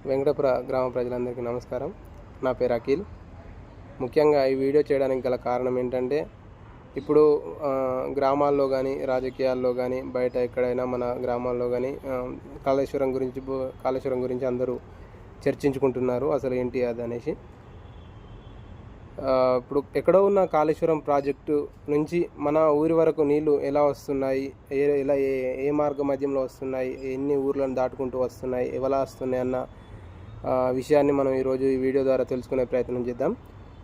వెంకటపుర గ్రామ ప్రజలందరికీ నమస్కారం. నా పేరు అఖిల్. ముఖ్యంగా ఈ వీడియో చేయడానికి గల కారణం ఏంటంటే, ఇప్పుడు గ్రామాల్లో కానీ, రాజకీయాల్లో కానీ, బయట ఎక్కడైనా మన గ్రామాల్లో కానీ కాళేశ్వరం గురించి అందరూ చర్చించుకుంటున్నారు. అసలు ఏంటి అది అనేసి. ఇప్పుడు ఎక్కడో ఉన్న కాళేశ్వరం ప్రాజెక్టు నుంచి మన ఊరి వరకు నీళ్లు ఎలా వస్తున్నాయి, ఏ మార్గ మధ్యంలో వస్తున్నాయి, ఎన్ని ఊర్లను దాటుకుంటూ వస్తున్నాయి, ఎలా వస్తున్నాయి అన్న విషయాన్ని మనం ఈరోజు ఈ వీడియో ద్వారా తెలుసుకునే ప్రయత్నం చేద్దాం.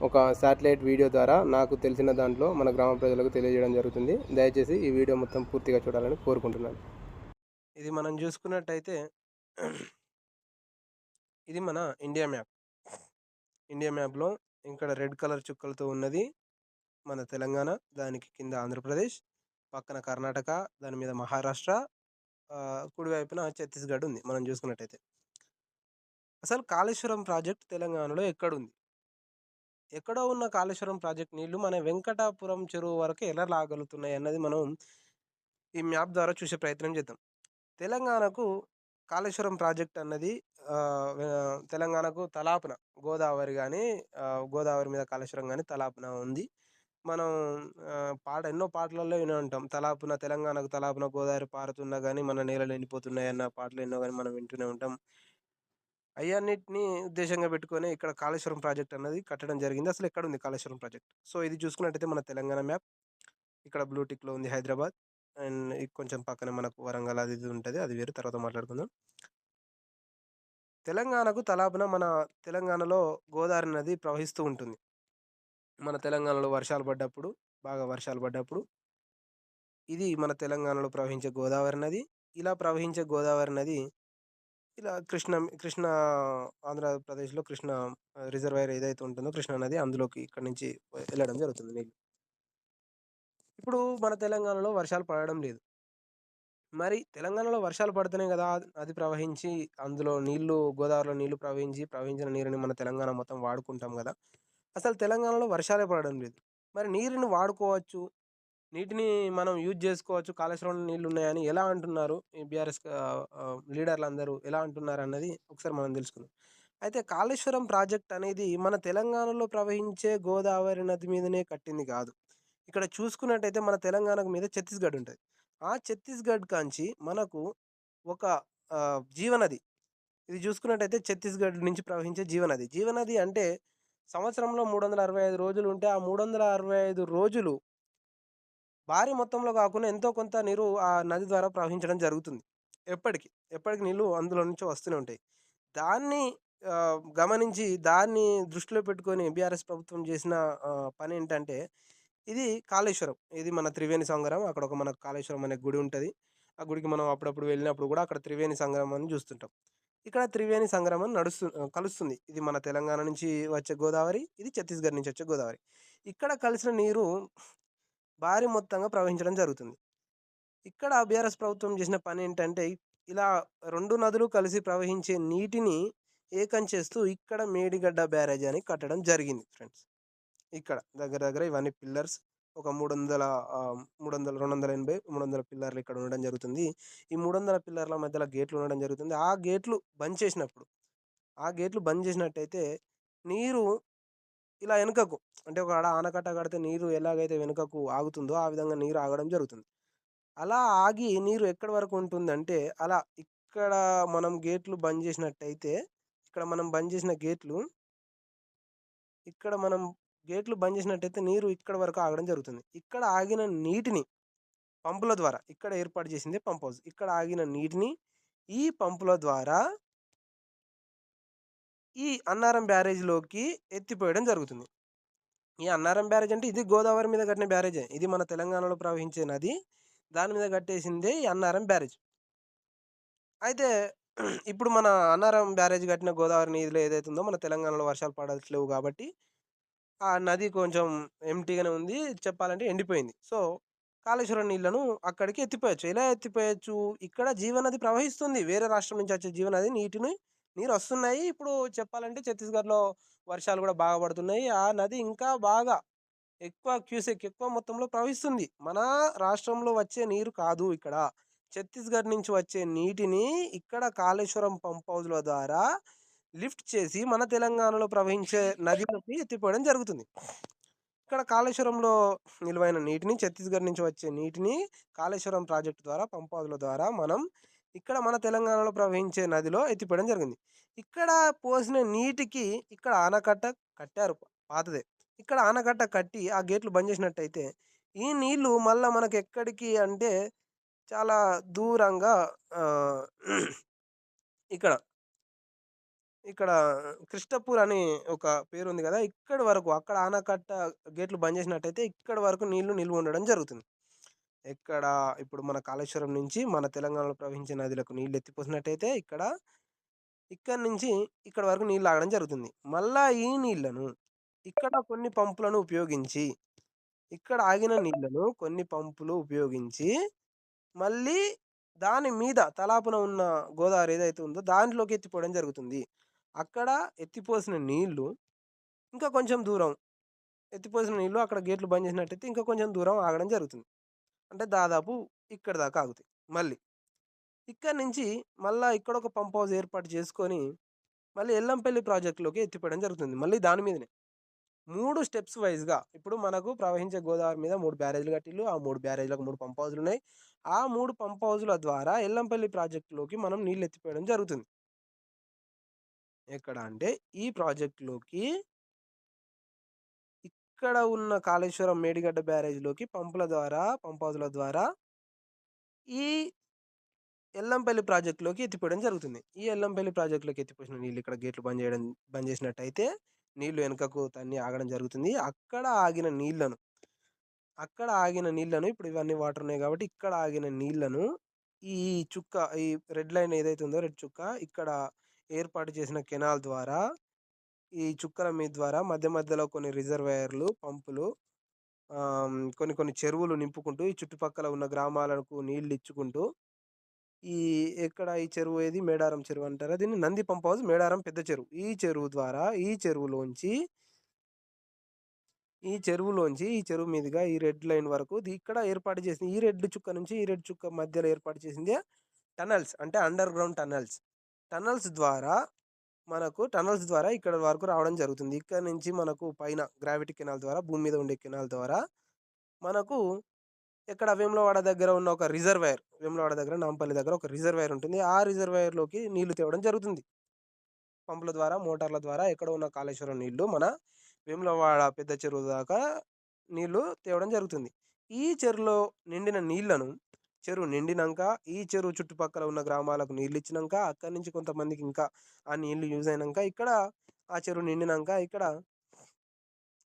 ఒక శాటిలైట్ వీడియో ద్వారా నాకు తెలిసిన దాంట్లో మన గ్రామ ప్రజలకు తెలియజేయడం జరుగుతుంది. దయచేసి ఈ వీడియో మొత్తం పూర్తిగా చూడాలని కోరుకుంటున్నాను. ఇది మనం చూసుకున్నట్టయితే ఇది మన ఇండియా మ్యాప్లో ఇక్కడ రెడ్ కలర్ చుక్కలతో ఉన్నది మన తెలంగాణ, దానికి కింద ఆంధ్రప్రదేశ్, పక్కన కర్ణాటక, దాని మీద మహారాష్ట్ర, కుడివైపున ఛత్తీస్గఢ్ ఉంది. మనం చూసుకున్నట్టయితే అసలు కాళేశ్వరం ప్రాజెక్ట్ తెలంగాణలో ఎక్కడుంది? ఎక్కడో ఉన్న కాళేశ్వరం ప్రాజెక్ట్ నీళ్లు మన వెంకటాపురం చెరువు వరకు ఎలా రాగలుగుతున్నాయి అన్నది మనం ఈ మ్యాప్ ద్వారా చూసే ప్రయత్నం చేద్దాం. తెలంగాణకు కాళేశ్వరం ప్రాజెక్ట్ అన్నది తెలంగాణకు తలాపున గోదావరి కానీ, గోదావరి మీద కాళేశ్వరం కానీ తలాపున ఉంది. మనం ఎన్నో పాటలలో వినే ఉంటాం. తెలంగాణకు తలాపున గోదావరి పారుతున్నా కానీ మన నేలలు ఎండిపోతున్నాయి అన్న పాటలు ఎన్నో కానీ మనం వింటూనే ఉంటాం. అయ్యన్నిటిని ఉద్దేశంగా పెట్టుకొని ఇక్కడ కాళేశ్వరం ప్రాజెక్ట్ అన్నది కట్టడం జరిగింది. అసలు ఎక్కడ ఉంది కాళేశ్వరం ప్రాజెక్ట్? సో ఇది చూసుకున్నట్టయితే మన తెలంగాణ మ్యాప్. ఇక్కడ బ్లూ టిక్లో ఉంది హైదరాబాద్, అండ్ కొంచెం పక్కన మనకు వరంగల్ అది ఇది ఉంటుంది. అది వేరు, తర్వాత మాట్లాడుకుందాం. తెలంగాణకు తలాపున మన తెలంగాణలో గోదావరి నది ప్రవహిస్తూ ఉంటుంది. మన తెలంగాణలో బాగా వర్షాలు పడ్డప్పుడు ఇది మన తెలంగాణలో ప్రవహించే గోదావరి నది. ఇలా ప్రవహించే గోదావరి నది ఇలా కృష్ణ ఆంధ్రప్రదేశ్లో కృష్ణ రిజర్వాయర్ ఏదైతే ఉంటుందో కృష్ణా నది అందులోకి ఇక్కడ నుంచి వెళ్ళడం జరుగుతుంది నీళ్ళు. ఇప్పుడు మన తెలంగాణలో వర్షాలు పడడం లేదు. మరి తెలంగాణలో వర్షాలు పడుతున్నాయి కదా, అది ప్రవహించి అందులో గోదావరిలో నీళ్లు ప్రవహించిన నీరుని మన తెలంగాణ మొత్తం వాడుకుంటాం కదా. అసలు తెలంగాణలో వర్షాలే పడడం లేదు. మరి నీరుని వాడుకోవచ్చు, నీటిని మనం యూజ్ చేసుకోవచ్చు, కాళేశ్వరంలో నీళ్ళు ఉన్నాయని ఎలా అంటున్నారు ఈ బీఆర్ఎస్ లీడర్లు అందరూ ఎలా అంటున్నారు అన్నది ఒకసారి మనం తెలుసుకుందాం. అయితే కాళేశ్వరం ప్రాజెక్ట్ అనేది మన తెలంగాణలో ప్రవహించే గోదావరి నది మీదనే కట్టింది కాదు. ఇక్కడ చూసుకున్నట్టయితే మన తెలంగాణకు మీద ఛత్తీస్గఢ్ ఉంటుంది. ఆ ఛత్తీస్గఢ్ కాంచి మనకు ఒక జీవనది, ఇది చూసుకున్నట్టయితే ఛత్తీస్గఢ్ నుంచి ప్రవహించే జీవనది అంటే సంవత్సరంలో 365 రోజులు ఉంటే ఆ 365 రోజులు భారీ మొత్తంలో కాకుండా ఎంతో కొంత నీరు ఆ నది ద్వారా ప్రవహించడం జరుగుతుంది. ఎప్పటికి నీళ్ళు అందులో నుంచి వస్తూనే ఉంటాయి. దాన్ని గమనించి దాన్ని దృష్టిలో పెట్టుకొని బీఆర్ఎస్ ప్రభుత్వం చేసిన పని ఏంటంటే ఇది కాళేశ్వరం. ఇది మన త్రివేణి సంగరం. అక్కడ ఒక మనకు కాళేశ్వరం అనే గుడి ఉంటుంది. ఆ గుడికి మనం అప్పుడప్పుడు వెళ్ళినప్పుడు కూడా అక్కడ త్రివేణి సంగమం చూస్తుంటాం. ఇక్కడ త్రివేణి సంగమం కలుస్తుంది. ఇది మన తెలంగాణ నుంచి వచ్చే గోదావరి, ఇది ఛత్తీస్గఢ్ నుంచి వచ్చే గోదావరి. ఇక్కడ కలిసిన నీరు భారీ మొత్తంగా ప్రవహించడం జరుగుతుంది. ఇక్కడ బీఆర్ఎస్ ప్రభుత్వం చేసిన పని ఏంటంటే ఇలా 2 నదులు కలిసి ప్రవహించే నీటిని ఏకం చేస్తూ ఇక్కడ మేడిగడ్డ బ్యారేజ్ అని కట్టడం జరిగింది ఫ్రెండ్స్. ఇక్కడ దగ్గర ఇవన్నీ పిల్లర్స్ ఒక 280 పిల్లర్లు ఇక్కడ ఉండడం జరుగుతుంది. ఈ 300 పిల్లర్ల మధ్యలో గేట్లు ఉండడం జరుగుతుంది. ఆ గేట్లు బంద్ చేసినట్టయితే నీరు ఇలా వెనుకకు, అంటే ఒక ఆనకట్ట కడితే నీరు ఎలాగైతే వెనుకకు ఆగుతుందో ఆ విధంగా నీరు ఆగడం జరుగుతుంది. అలా ఆగి నీరు ఎక్కడి వరకు ఉంటుందంటే అలా ఇక్కడ మనం గేట్లు బంద్ చేసినట్టయితే నీరు ఇక్కడ వరకు ఆగడం జరుగుతుంది. ఇక్కడ ఆగిన నీటిని పంపుల ద్వారా, ఇక్కడ ఏర్పాటు చేసింది పంప్ హౌస్, ఇక్కడ ఆగిన నీటిని ఈ పంపుల ద్వారా ఈ అన్నారం బ్యారేజ్లోకి ఎత్తిపోయడం జరుగుతుంది. ఈ అన్నారం బ్యారేజ్ అంటే ఇది గోదావరి మీద కట్టిన బ్యారేజే. ఇది మన తెలంగాణలో ప్రవహించే నది, దాని మీద కట్టేసిందే ఈ అన్నారం బ్యారేజ్. అయితే ఇప్పుడు మన అన్నారం బ్యారేజ్ కట్టిన గోదావరి నీటిలో ఏదైతే ఉందో మన తెలంగాణలో వర్షాలు పడట్లేవు కాబట్టి ఆ నది కొంచెం ఎంటీగానే ఉంది, చెప్పాలంటే ఎండిపోయింది. సో కాళేశ్వరం నీళ్లను అక్కడికి ఎత్తిపోయచ్చు. ఎలా ఎత్తిపోయచ్చు? ఇక్కడ జీవనది ప్రవహిస్తుంది, వేరే రాష్ట్రం నుంచి వచ్చే జీవనది నీరు వస్తున్నాయి. ఇప్పుడు చెప్పాలంటే ఛత్తీస్గఢ్లో వర్షాలు కూడా బాగా పడుతున్నాయి. ఆ నది ఇంకా బాగా ఎక్కువ మొత్తంలో ప్రవహిస్తుంది. మన రాష్ట్రంలో వచ్చే నీరు కాదు, ఛత్తీస్గఢ్ నుంచి వచ్చే నీటిని ఇక్కడ కాళేశ్వరం పంప్ హౌస్ల ద్వారా లిఫ్ట్ చేసి మన తెలంగాణలో ప్రవహించే నదిలోకి ఎత్తిపోయడం జరుగుతుంది. ఇక్కడ కాళేశ్వరంలో నిలువైన నీటిని, ఛత్తీస్‌గఢ్ నుంచి వచ్చే నీటిని కాళేశ్వరం ప్రాజెక్టు ద్వారా, పంప్ హౌజ్‌ల ద్వారా మనం ఇక్కడ మన తెలంగాణలో ప్రవహించే నదిలో ఎత్తిపోయడం జరిగింది. ఇక్కడ పోసిన నీటికి ఇక్కడ ఆనకట్ట కట్టారు పాతదే. ఇక్కడ ఆనకట్ట కట్టి ఆ గేట్లు బంద్ చేసినట్టయితే, ఈ నీళ్లు మళ్ళా మనకెక్కడికి అంటే చాలా దూరంగా ఆహ్, ఇక్కడ ఇక్కడ కృష్ణపూర్ అని ఒక పేరుంది గదా! ఇక్కడి వరకు అక్కడ ఆనకట్ట గేట్లు బంద్ చేసినట్టయితే ఇక్కడి వరకు నీళ్లు నిల్వ ఉండడం జరుగుతుంది. ఎక్కడ ఇప్పుడు మన కాళేశ్వరం నుంచి మన తెలంగాణలో ప్రవహించే నదులకు నీళ్లు ఎత్తిపోసినట్టయితే ఇక్కడి నుంచి ఇక్కడి వరకు నీళ్లు ఆగడం జరుగుతుంది. మళ్ళా ఈ నీళ్లను ఇక్కడ కొన్ని పంపులను ఉపయోగించి, ఇక్కడ ఆగిన నీళ్లను కొన్ని పంపులు ఉపయోగించి, మళ్ళీ దాని మీద తలాపున ఉన్న గోదావరి ఏదైతే ఉందో దాంట్లోకి ఎత్తిపోవడం జరుగుతుంది. అక్కడ ఎత్తిపోసిన నీళ్లు ఇంకా కొంచెం దూరం ఎత్తిపోసిన నీళ్లు అక్కడ గేట్లు బంద్ చేసినట్టయితే ఇంకా కొంచెం దూరం ఆగడం జరుగుతుంది. అంటే దాదాపు ఇక్కడి దాకా ఆగుతాయి. మళ్ళీ ఇక్కడి నుంచి మళ్ళా ఇక్కడొక పంప్ హౌస్ ఏర్పాటు చేసుకొని, మళ్ళీ ఎల్లంపల్లి ప్రాజెక్ట్‌లోకి ఎత్తిపోయడం జరుగుతుంది. మళ్ళీ దాని మీదనే. 3 స్టెప్స్ వైస్‌గా ఇప్పుడు మనకు ప్రవహించే గోదావరి మీద 3 బ్యారేజ్‌లు కట్టిల్లు. ఆ 3 బ్యారేజ్‌లకు 3 పంప్ హౌస్‌లున్నాయి. ఆ 3 పంప్ హౌస్‌ల ద్వారా ఎల్లంపల్లి ప్రాజెక్ట్‌లోకి మనం నీళ్లు ఎత్తిపోయడం జరుగుతుంది. ఎక్కడ అంటే ఈ ప్రాజెక్ట్‌లోకి ఇక్కడ ఉన్న కాళేశ్వరం మేడిగడ్డ బ్యారేజ్‌లోకి పంపుల ద్వారా, పంప్ హౌస్‌ల ద్వారా ఈ ఎల్లంపల్లి ప్రాజెక్ట్‌లోకి ఎత్తిపోయడం జరుగుతుంది. ఈ ఎల్లంపల్లి ప్రాజెక్ట్‌లోకి ఎత్తిపోసిన నీళ్ళు ఇక్కడ గేట్లు బంద్ చేసినట్టయితే నీళ్లు వెనుకకు తన్ని ఆగడం జరుగుతుంది. అక్కడ ఆగిన నీళ్లను ఇప్పుడు ఇవన్నీ వాటర్ ఉన్నాయి కాబట్టి ఇక్కడ ఆగిన నీళ్లను ఈ చుక్క ఈ రెడ్ లైన్ ఏదైతే ఉందో రెడ్ చుక్క ఇక్కడ ఏర్పాటు చేసిన కెనాల్ ద్వారా ఈ చుక్కల మీ ద్వారా మధ్య మధ్యలో కొన్ని రిజర్వాయర్‌లు, పంపులు కొన్ని కొన్ని చెరువులు నింపుకుంటూ ఈ చుట్టుపక్కల ఉన్న గ్రామాలకు నీళ్లిచ్చుకుంటూ ఈ ఎక్కడ ఈ చెరువు ఏది మేడారం చెరువు అంటారా దీన్ని? నంది పంప్ హౌస్ మేడారం పెద్ద చెరువు. ఈ చెరువు మీదుగా ఈ రెడ్ లైన్ వరకు ఇక్కడ ఏర్పాటు చేసింది. ఈ రెడ్ చుక్క నుంచి ఈ రెడ్ చుక్క మధ్యలో ఏర్పాటు చేసిందే టనెల్స్ అంటే అండర్ గ్రౌండ్ టనెల్స్. టనెల్స్ ద్వారా టనెల్స్ ద్వారా ఇక్కడ వరకు రావడం జరుగుతుంది. ఇక్కడ నుంచి మనకు పైన గ్రావిటీ కెనాల్ ద్వారా భూమి మీద ఉండే కెనాల్ ద్వారా మనకు ఇక్కడ వేములవాడ దగ్గర ఉన్న ఒక రిజర్వాయర్. వేములవాడ దగ్గర, నాంపల్లి దగ్గర ఒక రిజర్వాయర్ ఉంటుంది. ఆ రిజర్వాయర్‌లోకి నీళ్లు తేవడం జరుగుతుంది. పంపుల ద్వారా, మోటార్ల ద్వారా ఎక్కడ ఉన్న కాళేశ్వరం నీళ్లు మన వేములవాడ పెద్ద చెరువు దాకా నీళ్లు తేవడం జరుగుతుంది. ఈ చెరువులో నిండిన నీళ్లను చెరువు నిండినంక, ఈ చెరువు చుట్టుపక్కల ఉన్న గ్రామాలకు నీళ్లిచ్చినంక, అక్కడి నుంచి కొంతమందికి ఇంకా ఆ నీళ్లు యూజ్ అయినంక, ఇక్కడ ఆ చెరువు నిండినంక ఇక్కడ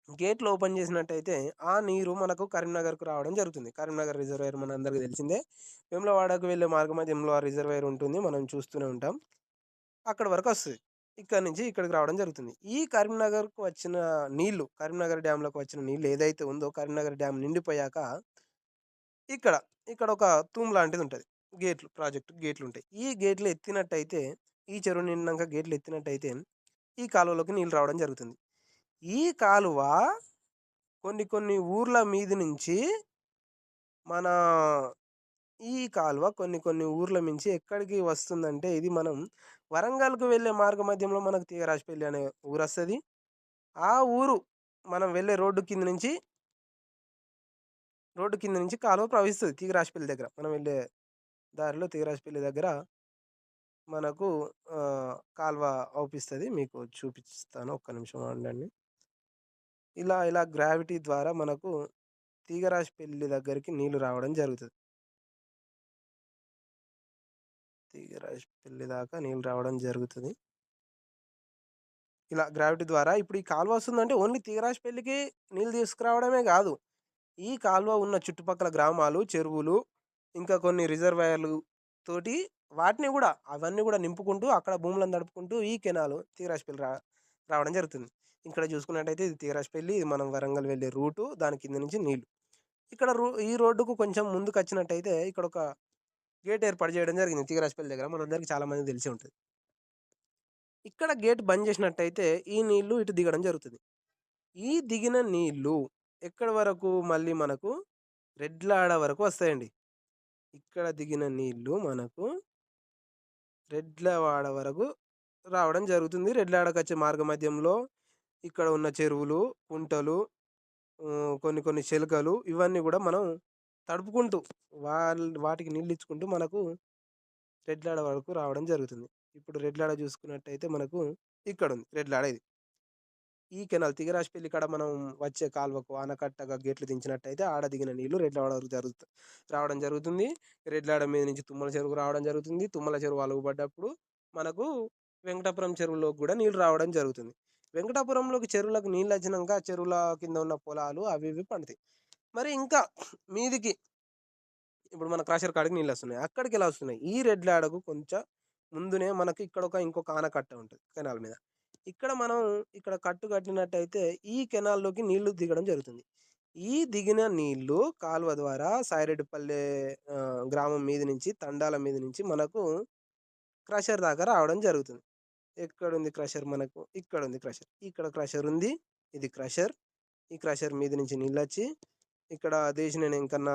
గేట్లు ఓపెన్ చేసినట్టయితే ఆ నీరు మనకు కరీంనగర్‌కు రావడం జరుగుతుంది. కరీంనగర్ రిజర్వాయర్ మనందరికీ తెలిసిందే. వేములవాడకు వెళ్ళే మార్గ మధ్యంలో ఆ రిజర్వాయర్ ఉంటుంది. మనం చూస్తూనే ఉంటాం. అక్కడి వరకొస్తది. ఇక్కడి నుంచి ఇక్కడికి రావడం జరుగుతుంది. ఈ కరీంనగర్‌కు వచ్చిన కరీంనగర్ డ్యామ్‌లోకి వచ్చిన నీళ్లు ఏదైతే ఉందో కరీంనగర్ డ్యామ్ నిండిపోయాక ఇక్కడ, ఇక్కడ ఒక తూము లాంటిదుంటది. ప్రాజెక్ట్ గేట్లుంటాయి. ఈ గేట్లు ఎత్తినట్టయితే ఈ చెరువు నిండినంక గేట్లు ఎత్తినట్టయితే ఈ కాలువలోకి నీళ్ళు రావడం జరుగుతుంది. ఈ కాలువ కొన్ని కొన్ని ఊర్ల మీది నుంచి మన ఈ కాలువ కొన్ని కొన్ని ఊర్ల నుంచి ఎక్కడికి వస్తుందంటే ఇది మనం వరంగల్‌కు వెళ్ళే మార్గ మధ్యంలో మనకు తీగరాజపల్లి అనే ఊరొస్తది. ఆ ఊరు మనం వెళ్ళే రోడ్డు కింద నుంచి కాలువ ప్రవహిస్తది తీగరాజపల్లి దగ్గర. మనం వెళ్ళే దారిలో తీగరాజపల్లి దగ్గర మనకు కాలువ అవుపిస్తది. మీకు చూపిస్తాను. ఒక్క నిమిషం ఉండండి. ఇలా గ్రావిటీ ద్వారా మనకు తీగరాజపల్లి దగ్గరికి నీళ్లు రావడం జరుగుతది. తీగరాజపల్లి దాకా నీళ్ళు రావడం జరుగుతది. ఇలా గ్రావిటీ ద్వారా ఇప్పుడు ఈ కాలువ వస్తుందంటే ఓన్లీ తీగరాజపల్లికి నీళ్ళు తీసుకురావడమే గాదు. ఈ కాలువ ఉన్న చుట్టుపక్కల గ్రామాలు, చెరువులు, ఇంకా కొన్ని రిజర్వాయర్‌లు తోటి అవన్నీ గూడా నింపుకుంటూ అక్కడ భూములను తడుపుకుంటూ ఈ కెనాలు తీగరాజపల్లి రావడం జరుగుతుంది. ఇక్కడ చూసుకున్నట్టయితే ఇది తీగరాజపల్లి. ఇది మనం వరంగల్ వెళ్ళే రూటు. దాని కింద నుంచి నీళ్లు. ఈ రోడ్డుకు కొంచెం ముందుకొచ్చినట్టయితే ఇక్కడొక గేట్ ఏర్పాటు చేయడం జరిగింది తీగరాజపల్లి దగ్గర. మనందరికి చాలా మందికి తెలిసే ఉంటది. ఇక్కడ గేట్ బంద్ చేసినట్టయితే ఈ నీళ్లు ఇటు దిగడం జరుగుతది. ఈ దిగిన నీళ్లు ఎక్కడి వరకు మళ్ళీ మనకు రెడ్లాడ వరకు వస్తాయండి. ఇక్కడ దిగిన నీళ్లు మనకు రెడ్లవాడ వరకు రావడం జరుగుతుంది. రెడ్లాడకొచ్చే మార్గ మధ్యంలో ఇక్కడ ఉన్న చెరువులు, కుంటలు, కొన్ని కొన్ని చెలకలు ఇవన్నీ గూడా మనం తడుపుకుంటూ వాటికి నీళ్ళిచ్చుకుంటూ మనకు రెడ్లాడ వరకు రావడం జరుగుతుంది. ఇప్పుడు రెడ్లాడ చూసుకున్నట్టయితే మనకు ఇక్కడుంది రెడ్లాడ ఇది. ఈ కెనాల్ తిగరాజపల్లి కాడ మనం వచ్చే కాలువకు ఆనకట్టగా గేట్లు దించినట్టయితే ఆడ దిగిన నీళ్లు రెడ్లాడ వరకు రావడం జరుగుతుంది. రెడ్లాడ మీద నుంచి తుమ్మల చెరువుకు రావడం జరుగుతుంది. తుమ్మల చెరువు అలుగుబడ్డప్పుడు మనకు వెంకటాపురం చెరువులోకి కూడా నీళ్లు రావడం జరుగుతుంది. వెంకటాపురంలోకి చెరువులకు నీళ్ళు వచ్చినాక చెరువుల కింద ఉన్న పొలాలు అవి ఇవి పండుతాయి. మరి ఇంకా మీదికి ఇప్పుడు మన క్రషర్ కాడికి నీళ్ళు వస్తున్నాయి. అక్కడికి ఎలా వస్తున్నాయి? ఈ రెడ్లాడకు కొంచెం ముందునే మనకి ఇక్కడ ఇంకొక ఆనకట్ట ఉంటుంది కెనాల్ మీద. ఇక్కడ కట్టు కట్టినట్టయితే ఈ కెనాల్లోకి నీళ్లు దిగడం జరుగుతుంది. ఈ దిగిన నీళ్లు కాలువ ద్వారా సాయిరెడ్డిపల్లె గ్రామం మీద నుంచి తండాల మీద నుంచి మనకు క్రషర్ దాకా రావడం జరుగుతుంది. ఎక్కడుంది క్రషర్? మనకు ఇక్కడ ఉంది క్రషర్. ఇక్కడ క్రషర్ ఉంది. ఇది క్రషర్. ఈ క్రషర్ మీద నుంచి నీళ్ళు వచ్చి ఇక్కడ దేశినేని ఎంకన్న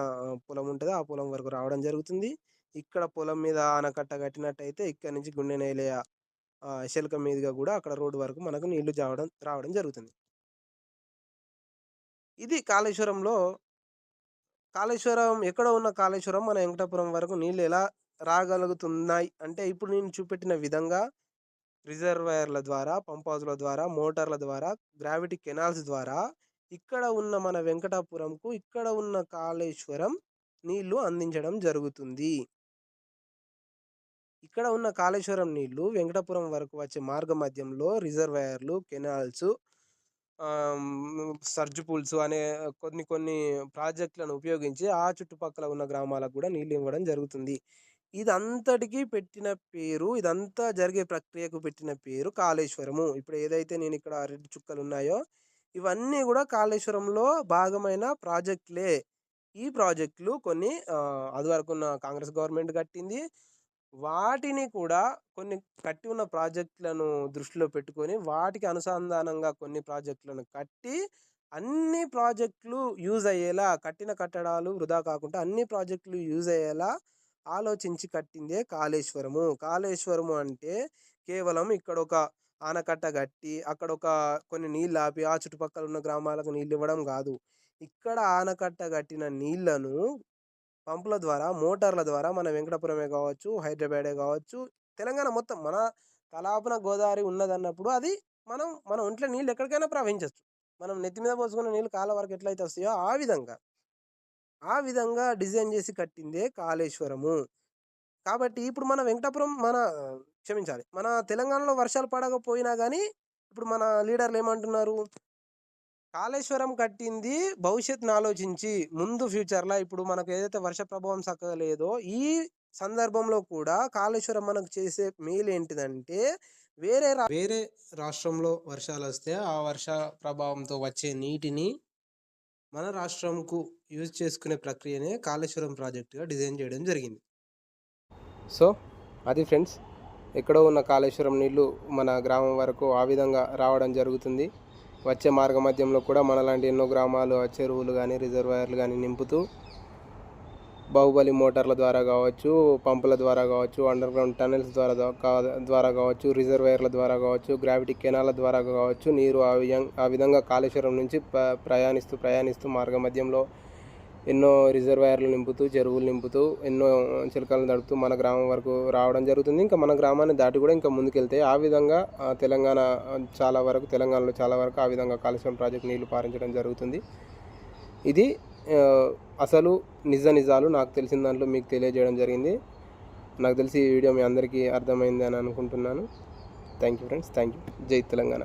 పొలం ఉంటుంది. ఆ పొలం వరకు రావడం జరుగుతుంది. ఇక్కడ పొలం మీద ఆనకట్ట కట్టినట్టయితే ఇక్కడ నుంచి గుండెనేలయ శెలక మీదుగా కూడా అక్కడ రోడ్డు వరకు మనకు నీళ్లు రావడం జరుగుతుంది. ఇది కాళేశ్వరం ఎక్కడ ఉన్న కాళేశ్వరం మన వెంకటాపురం వరకు నీళ్ళు ఎలా రాగలుగుతున్నాయి అంటే ఇప్పుడు నేను చూపెట్టిన విధంగా రిజర్వాయర్ల ద్వారా, పంప్ హౌస్ల ద్వారా, మోటార్ల ద్వారా, గ్రావిటీ కెనాల్స్ ద్వారా ఇక్కడ ఉన్న మన వెంకటాపురంకు ఇక్కడ ఉన్న కాళేశ్వరం నీళ్లు అందించడం జరుగుతుంది. ఇక్కడ ఉన్న కాళేశ్వరం నీళ్లు వెంకటాపురం వరకు వచ్చే మార్గ మధ్యంలో రిజర్వాయర్లు, కెనాల్స్, సర్జ్ పూల్స్ అనే కొన్ని ప్రాజెక్టులను ఉపయోగించి ఆ చుట్టుపక్కల ఉన్న గ్రామాలకు కూడా నీళ్ళు ఇవ్వడం జరుగుతుంది. ఇదంతా జరిగే ప్రక్రియకు పెట్టిన పేరు కాళేశ్వరము. ఇప్పుడు ఏదైతే నేను ఇక్కడ రెడ్ చుక్కలు ఉన్నాయో ఇవన్నీ కూడా కాళేశ్వరంలో భాగమైన ప్రాజెక్టులే. ఈ ప్రాజెక్టులు కొన్ని అది వరకు ఉన్న కాంగ్రెస్ గవర్నమెంట్ కట్టింది. వాటిని కూడా కొన్ని కట్టి ఉన్న ప్రాజెక్టులను దృష్టిలో పెట్టుకొని వాటికి అనుసంధానంగా కొన్ని ప్రాజెక్టులను కట్టి అన్ని ప్రాజెక్టులు యూజ్ అయ్యేలా, కట్టిన కట్టడాలు వృధా కాకుండా అన్ని ప్రాజెక్టులు యూజ్ అయ్యేలా ఆలోచించి కట్టిందే కాళేశ్వరము. కాళేశ్వరము అంటే కేవలం ఇక్కడ ఒక ఆనకట్ట కట్టి అక్కడ కొన్ని నీళ్ళు ఆపి ఆ చుట్టుపక్కల ఉన్న గ్రామాలకు నీళ్ళు ఇవ్వడం కాదు. ఇక్కడ ఆనకట్ట కట్టిన నీళ్లను పంపుల ద్వారా, మోటార్ల ద్వారా మన వెంకటాపురమే కావచ్చు, హైదరాబాదే కావచ్చు, తెలంగాణ మొత్తం మన తలాపున గోదావరి ఉన్నదన్నప్పుడు అది మన ఒంట్లో నీళ్ళు ఎక్కడికైనా ప్రవహించవచ్చు. మనం నెత్తి మీద పోసుకున్న నీళ్ళు కాళ్ళ వరకు ఎట్లయితే వస్తాయో ఆ విధంగా డిజైన్ చేసి కట్టిందే కాళేశ్వరము. కాబట్టి ఇప్పుడు మన వెంకటాపురం మన తెలంగాణలో వర్షాలు పడకపోయినా కానీ ఇప్పుడు మన లీడర్లు ఏమంటున్నారు? కాళేశ్వరం కట్టింది భవిష్యత్తును ఆలోచించి ముందు ఫ్యూచర్లో ఇప్పుడు మనకు ఏదైతే వర్ష ప్రభావం చక్కగా లేదో ఈ సందర్భంలో కూడా కాళేశ్వరం మనకు చేసే మేలు ఏంటిదంటే వేరే రాష్ట్రంలో వర్షాలు వస్తే ఆ వర్ష ప్రభావంతో వచ్చే నీటిని మన రాష్ట్రంకు యూజ్ చేసుకునే ప్రక్రియనే కాళేశ్వరం ప్రాజెక్టుగా డిజైన్ చేయడం జరిగింది. సో అది ఫ్రెండ్స్, ఎక్కడో ఉన్న కాళేశ్వరం నీళ్ళు మన గ్రామం వరకు ఆ విధంగా రావడం జరుగుతుంది. వచ్చే మార్గ మధ్యంలో కూడా మనలాంటి ఎన్నో గ్రామాలు చెరువులు కానీ రిజర్వాయర్లు కానీ నింపుతూ బాహుబలి మోటార్ల ద్వారా కావచ్చు, పంపుల ద్వారా కావచ్చు, అండర్ గ్రౌండ్ టనెల్స్ ద్వారా కావచ్చు, రిజర్వాయర్ల ద్వారా కావచ్చు, గ్రావిటీ కెనాల ద్వారా కావచ్చు నీరు ఆ విధంగా కాళేశ్వరం నుంచి ప్రయాణిస్తూ మార్గ మధ్యంలో ఎన్నో రిజర్వాయర్లు నింపుతూ, చెరువులు నింపుతూ, ఎన్నో చిలకలను తడుపుతూ మన గ్రామం వరకు రావడం జరుగుతుంది. ఇంకా మన గ్రామాన్ని దాటి కూడా ఇంకా ముందుకెళ్తే ఆ విధంగా తెలంగాణలో చాలా వరకు ఆ విధంగా కాళేశ్వరం ప్రాజెక్ట్ నీళ్లు పారించడం జరుగుతుంది. ఇది అసలు నిజాలు నాకు తెలిసిన దాంట్లో మీకు తెలియజేయడం జరిగింది. నాకు తెలిసి ఈ వీడియో మీ అందరికీ అర్థమైంది అని అనుకుంటున్నాను. Thank you friends, thank you. జై తెలంగాణ.